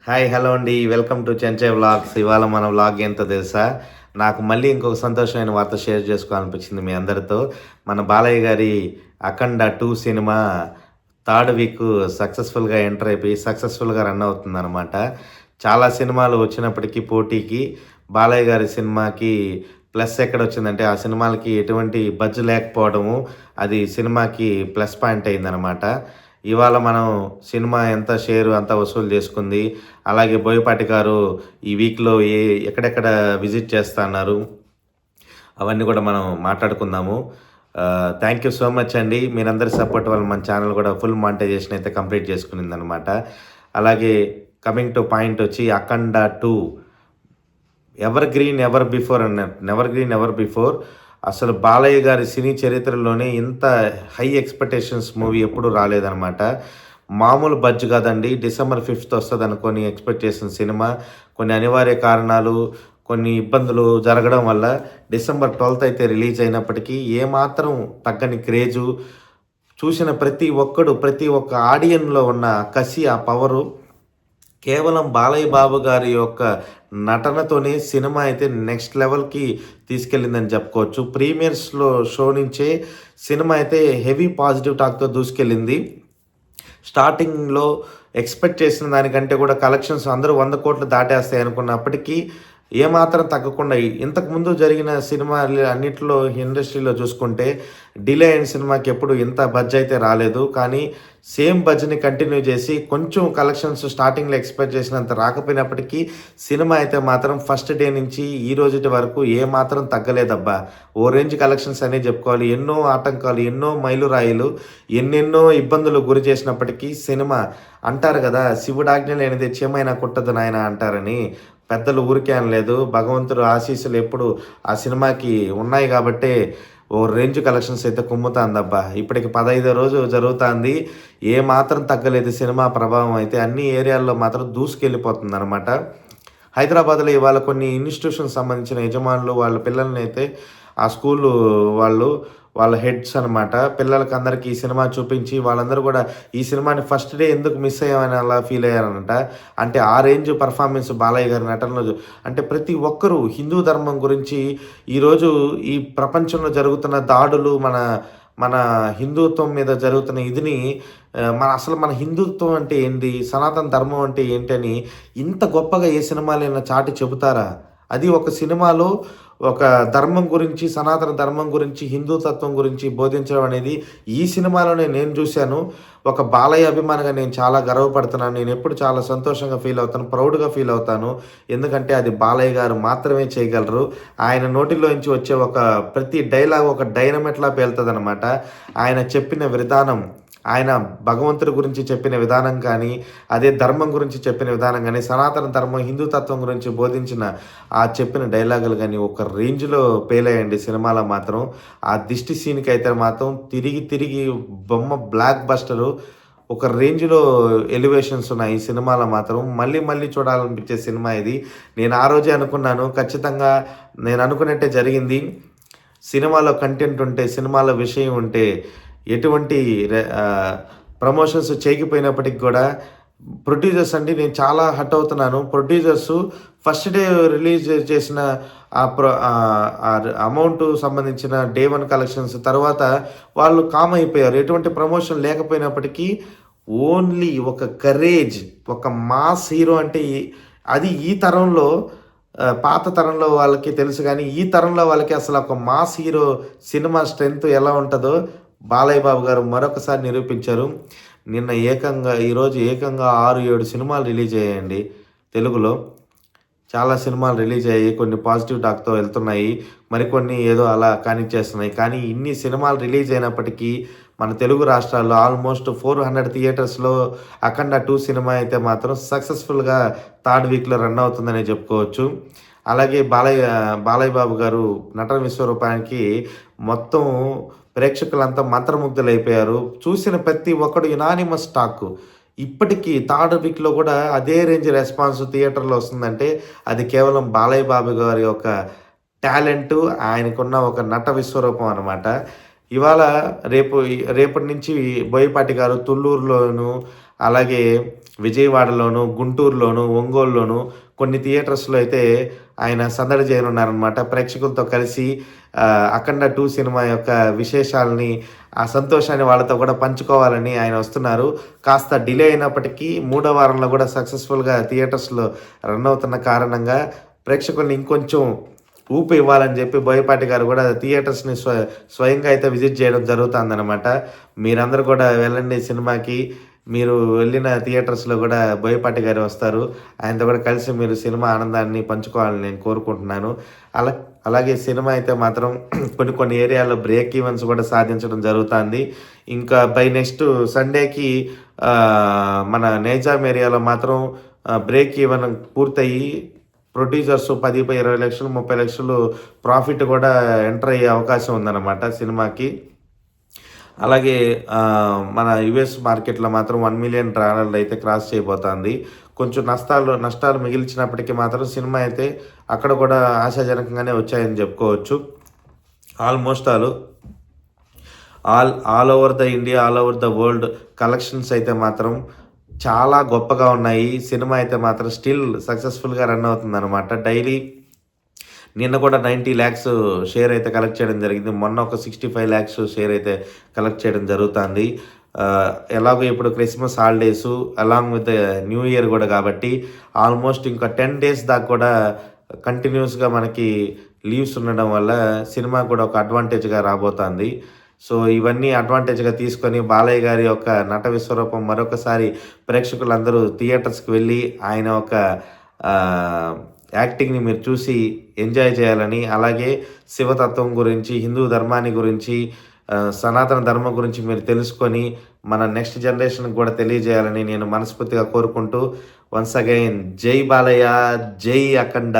Hi hello అండి. Welcome to చెంచే vlogs. ఇవాళ మన వ్లాగ్ ఏంటో తెలుసా? నాకు మళ్ళీ ఇంకొక సంతోషమైన వార్త షేర్ చేసుకోవాలనిపించింది మీ అందరితో. మన బాలయ్య గారి 'అఖండ 2' సినిమా థర్డ్ వీక్ సక్సెస్‌ఫుల్‌గా ఎంటర్ అయిపోయి సక్సెస్‌ఫుల్‌గా రన్ అవుతుందనమాట. చాలా సినిమాలు వచ్చినప్పటికీ పోటీకి బాలయ్య గారి సినిమాకి ప్లస్ ఎక్కడొచ్చిందంటే ఆ సినిమాలకి ఎటువంటి బజ్ లేకపోవడము అది సినిమాకి ప్లస్ పాయింట్ అయిందనమాట. ఇవాళ మనం సినిమా ఎంత షేరు అంతా వసూలు చేసుకుంది. అలాగే బోయపాటి గారు ఈ వీక్‌లో ఎక్కడెక్కడ విజిట్ చేస్తా అన్నారు. అవన్నీ కూడా మనం మాట్లాడుకుందాము. థ్యాంక్ యూ సో మచ్ అండి. మీరందరి సపోర్ట్ వల్ల మన ఛానల్ కూడా ఫుల్ మానిటైజేషన్ అయితే కంప్లీట్ చేసుకునిందనమాట. అలాగే కమింగ్ టు పాయింట్ వచ్చి 'అఖండ 2' ఎవర్ గ్రీన్ ఎవర్ బిఫోర్ అన్నట్టు. Never green ever before. అసలు బాలయ్య గారి సినీ చరిత్రలోనే ఇంత హై ఎక్స్‌పెక్టేషన్స్ మూవీ ఎప్పుడూ రాలేదనమాట. మామూలు బడ్జ్ కాదండి. డిసెంబర్ 5థ్ వస్తదనుకోని ఎక్స్‌పెక్ట్ చేసిన సినిమా కొన్ని అనివార్య కారణాలు, కొన్ని ఇబ్బందులు జరగడం వల్ల డిసెంబర్ 12థ్ అయితే రిలీజ్ అయినప్పటికీ ఏమాత్రం తగ్గని క్రేజు, చూసిన ప్రతి ఒక్కడు, ప్రతి ఒక్క ఆడియన్‌లో ఉన్న కసి, ఆ పవరు కేవలం బాలయ్య బాబు గారి యొక్క నటనతోనే సినిమా అయితే నెక్స్ట్ లెవెల్‌కి తీసుకెళ్ళిందని చెప్పుకోవచ్చు. ప్రీమియర్స్‌లో షో నుంచే సినిమా అయితే హెవీ పాజిటివ్ టాక్‌తో దూసుకెళ్ళింది. స్టార్టింగ్‌లో ఎక్స్‌పెక్ట్ చేసిన దానికంటే కూడా కలెక్షన్స్ అందరూ 100,00,00,000 దాటేస్తాయి అనుకున్నప్పటికీ ఏమాత్రం తగ్గకుండా ఇంతకుముందు జరిగిన సినిమాలు అన్నిట్లో ఇండస్ట్రీలో చూసుకుంటే డిలే అయిన సినిమాకి ఎప్పుడు ఇంత బడ్జ్ అయితే రాలేదు. కానీ సేమ్ బడ్జ్‌ని కంటిన్యూ చేసి కొంచెం కలెక్షన్స్ స్టార్టింగ్‌లో ఎక్స్‌పెక్ట్ చేసినంత రాకపోయినప్పటికీ సినిమా అయితే మాత్రం ఫస్ట్ డే నుంచి ఈ రోజుటి వరకు ఏమాత్రం తగ్గలేదబ్బా! ఓ రేంజ్ కలెక్షన్స్ అనే చెప్పుకోవాలి. ఎన్నో ఆటంకాలు, ఎన్నో మైలురాయిలు, ఎన్నెన్నో ఇబ్బందులు గురి చేసినప్పటికీ సినిమా అంటారు కదా! శివుడాజ్ఞ లేనిదే చీమైనా కుట్టదు నాయనా అంటారని. పెద్దలు ఊరికే అనలేదు. భగవంతుడు ఆశీస్సులు ఎప్పుడు ఆ సినిమాకి ఉన్నాయి గాబట్టే ఓ రేంజ్ కలెక్షన్స్ అయితే కుమ్ముతాందబ్బా! ఇప్పటికి 15వ రోజు జరుగుతాంది. ఏమాత్రం తగ్గలేదు సినిమా ప్రభావం అయితే. అన్ని ఏరియాల్లో మాత్రం దూసుకెళ్ళిపోతుందనమాట. హైదరాబాద్‌లో ఇవాళ కొన్ని ఇన్‌స్టిట్యూషన్‌కి సంబంధించిన యజమానులు వాళ్ళ పిల్లలనైతే ఆ స్కూలు వాళ్ళు వాళ్ళ హెడ్స్ అనమాట. పిల్లలకందరికీ ఈ సినిమా చూపించి వాళ్ళందరూ గూడా ఈ సినిమాని ఫస్ట్ డే ఎందుకు మిస్ అయ్యామని అలా ఫీల్ అయ్యారంట. అంటే ఆ రేంజ్ పెర్ఫార్మెన్స్ బాలయ్య గారి నటనలో అంటే ప్రతి ఒక్కరు హిందూ ధర్మం గురించి ఈరోజు ఈ ప్రపంచంలో జరుగుతున్న దాడులు మన మన హిందుత్వం మీద జరుగుతున్న ఇదిని మన హిందుత్వం అంటే ఏంది? సనాతన ధర్మం అంటే ఏంటని ఇంత గొప్పగా ఏ సినిమాలైనా చాటి చెబుతారా? అది ఒక సినిమాలో ఒక ధర్మం గురించి, సనాతన ధర్మం గురించి, హిందూ తత్వం గురించి బోధించడం అనేది ఈ సినిమాలోనే నేను చూశాను. ఒక బాలయ్య అభిమానిగా నేను చాలా గర్వపడుతున్నాను. నేనెప్పుడు చాలా సంతోషంగా ఫీల్ అవుతాను. ప్రౌడ్‌గా ఫీల్ అవుతాను. ఎందుకంటే అది బాలయ్య గారు మాత్రమే చేయగలరు. ఆయన నోటిలోంచి వచ్చే ఒక ప్రతి డైలాగ్ ఒక డైనమైట్‌లా పేలుతదనమాట. ఆయన చెప్పిన విధానం, ఆయన భగవంతుడి గురించి చెప్పిన విధానం కానీ, అదే ధర్మం గురించి చెప్పిన విధానం గానీ, సనాతన ధర్మం, హిందూ తత్వం గురించి బోధించిన ఆ చెప్పిన డైలాగులు గానీ, ఒక రేంజ్‌లో పేలాయండి సినిమాలో మాత్రం. ఆ దిష్టి సీన్‌కైతే మాత్రం తిరిగి, తిరిగి బొమ్మ బ్లాక్ బస్టరు. ఒక రేంజ్‌లో ఎలివేషన్స్ ఉన్నాయి ఈ సినిమాలో మాత్రం. మళ్ళీ, మళ్ళీ చూడాలనిపించే సినిమా ఇది. నేను ఆ రోజే అనుకున్నాను. ఖచ్చితంగా నేను అనుకున్నట్టే జరిగింది. సినిమాలో కంటెంట్ ఉంటే, సినిమాలో విషయం ఉంటే, ఎటువంటి ప్రమోషన్స్ చేయకపోయినప్పటికి కూడా ప్రొడ్యూసర్స్ అండి నేను చాలా హర్ట్ అవుతున్నాను. ప్రొడ్యూసర్సు ఫస్ట్ డే రిలీజ్ చేసిన అమౌంట్ సంబంధించిన డే 1 కలెక్షన్స్ తర్వాత వాళ్ళు కామ్ అయిపోయారు. ఎటువంటి ప్రమోషన్ లేకపోయినప్పటికీ ఓన్లీ ఒక కరేజ్, ఒక మాస్ హీరో అంటే అది ఈ తరంలో పాత తరంలో వాళ్ళకి తెలుసు గానీ, ఈ తరంలో వాళ్ళకి అసలు ఒక మాస్ హీరో సినిమా స్ట్రెంత్ ఎలా ఉంటదో బాలయ్య బాబు గారు మరొకసారి నిరూపించారు. ఈరోజు ఏకంగా 6, 7 సినిమాలు రిలీజ్ అయ్యాయండి తెలుగులో. చాలా సినిమాలు రిలీజ్ అయ్యాయి. కొన్ని పాజిటివ్ టాక్‌తో వెళ్తున్నాయి. మరికొన్ని ఏదో అలా కానిచ్చేస్తున్నాయి. కానీ ఇన్ని సినిమాలు రిలీజ్ అయినప్పటికీ మన తెలుగు రాష్ట్రాల్లో ఆల్మోస్ట్ 400 థియేటర్స్‌లో 'అఖండ 2' సినిమా అయితే మాత్రం సక్సెస్‌ఫుల్‌గా థర్డ్ వీక్‌లో రన్ అవుతుందనే చెప్పుకోవచ్చు. అలాగే బాలయ్య బాబు గారు నటన విశ్వరూపానికి మొత్తం ప్రేక్షకులంతా మంత్రముగ్ధులైపోయారు. చూసిన ప్రతి ఒక్కడు యునానిమస్ టాక్. ఇప్పటికి థర్డ్ వీక్‌లో గూడా అదే రేంజ్ రెస్పాన్స్ థియేటర్‌లో వస్తుందంటే, అది కేవలం బాలయ్య బాబు గారి యొక్క టాలెంటు, ఆయనకున్న ఒక నట విశ్వరూపం అనమాట. ఇవాళ రేపటి నుంచి బోయపాటి గారు తుళ్ళూరులోను, అలాగే విజయవాడలోను, గుంటూరులోను, ఒంగోలులోను కొన్ని థియేటర్స్‌లో అయితే ఆయన సందడి చేయనున్నారనమాట. ప్రేక్షకులతో కలిసి 'అఖండ 2' సినిమా యొక్క విశేషాలని, ఆ సంతోషాన్ని వాళ్ళతో కూడా పంచుకోవాలని ఆయన వస్తున్నారు. కాస్త డిలే అయినప్పటికీ మూడో వారంలో కూడా సక్సెస్‌ఫుల్‌గా థియేటర్స్‌లో రన్ అవుతున్న కారణంగా ప్రేక్షకుల్ని ఇంకొంచెం ఊపు ఇవ్వాలని చెప్పి బోయపాటి గారు కూడా థియేటర్స్‌ని స్వయంగా అయితే విజిట్ చేయడం జరుగుతుందనమాట. మీరందరూ కూడా వెళ్ళండి సినిమాకి. మీరు వెళ్ళిన థియేటర్స్‌లో కూడా బోయపాటి గారు వస్తారు. ఆయనతో కూడా కలిసి మీరు సినిమా ఆనందాన్ని పంచుకోవాలని నేను కోరుకుంటున్నాను. అలా అలాగే సినిమా అయితే మాత్రం కొన్ని కొన్ని ఏరియాలో బ్రేక్ ఈవెన్స్ కూడా సాధించడం జరుగుతుంది. ఇంకా బై నెక్స్ట్ సండేకి మన నైజాం ఏరియాలో మాత్రం బ్రేక్ ఈవెన్ పూర్తయ్యి ప్రొడ్యూసర్స్ 10, 20 లక్షలు, 30 లక్షలు ప్రాఫిట్ కూడా ఎంటర్ అయ్యే అవకాశం ఉందన్నమాట సినిమాకి. అలాగే మన యూఎస్ మార్కెట్‌లో మాత్రం 1,000,000 డాలర్లు అయితే క్రాస్ చేయబోతోంది. కొంచెం నష్టాలు మిగిల్చినప్పటికీ మాత్రం సినిమా అయితే అక్కడ కూడా ఆశాజనకంగానే వచ్చాయని చెప్పుకోవచ్చు. Almost all over the India, all over the world collections అయితే మాత్రం చాలా గొప్పగా ఉన్నాయి. సినిమా అయితే మాత్రం స్టిల్ సక్సెస్‌ఫుల్‌గా రన్ అవుతుందనమాట. డైలీ నిన్న కూడా 90 లాక్స్ షేర్ అయితే కలెక్ట్ చేయడం జరిగింది. మొన్న ఒక 65 లాక్స్ షేర్ అయితే కలెక్ట్ చేయడం జరుగుతుంది. ఎలాగో ఇప్పుడు Christmas holidays along with new year కూడా కాబట్టి ఆల్మోస్ట్ ఇంకా 10 డేస్ దాకా కూడా కంటిన్యూస్‌గా మనకి లీవ్స్ ఉండడం వల్ల సినిమా కూడా ఒక అడ్వాంటేజ్‌గా రాబోతుంది. సో, ఇవన్నీ అడ్వాంటేజ్‌గా తీసుకొని బాలయ్య గారి యొక్క నట విశ్వరూపం మరొకసారి ప్రేక్షకులందరూ థియేటర్స్‌కి వెళ్ళి ఆయన ఒక యాక్టింగ్‌ని మీరు చూసి ఎంజాయ్ చేయాలని, అలాగే శివతత్వం గురించి, హిందూ ధర్మాన్ని గురించి, సనాతన ధర్మం గురించి మీరు తెలుసుకొని మన నెక్స్ట్ జనరేషన్‌కి కూడా తెలియజేయాలని నేను మనస్ఫూర్తిగా కోరుకుంటూ వన్స్ అగైన్ జై బాలయ్య, జై అఖండ.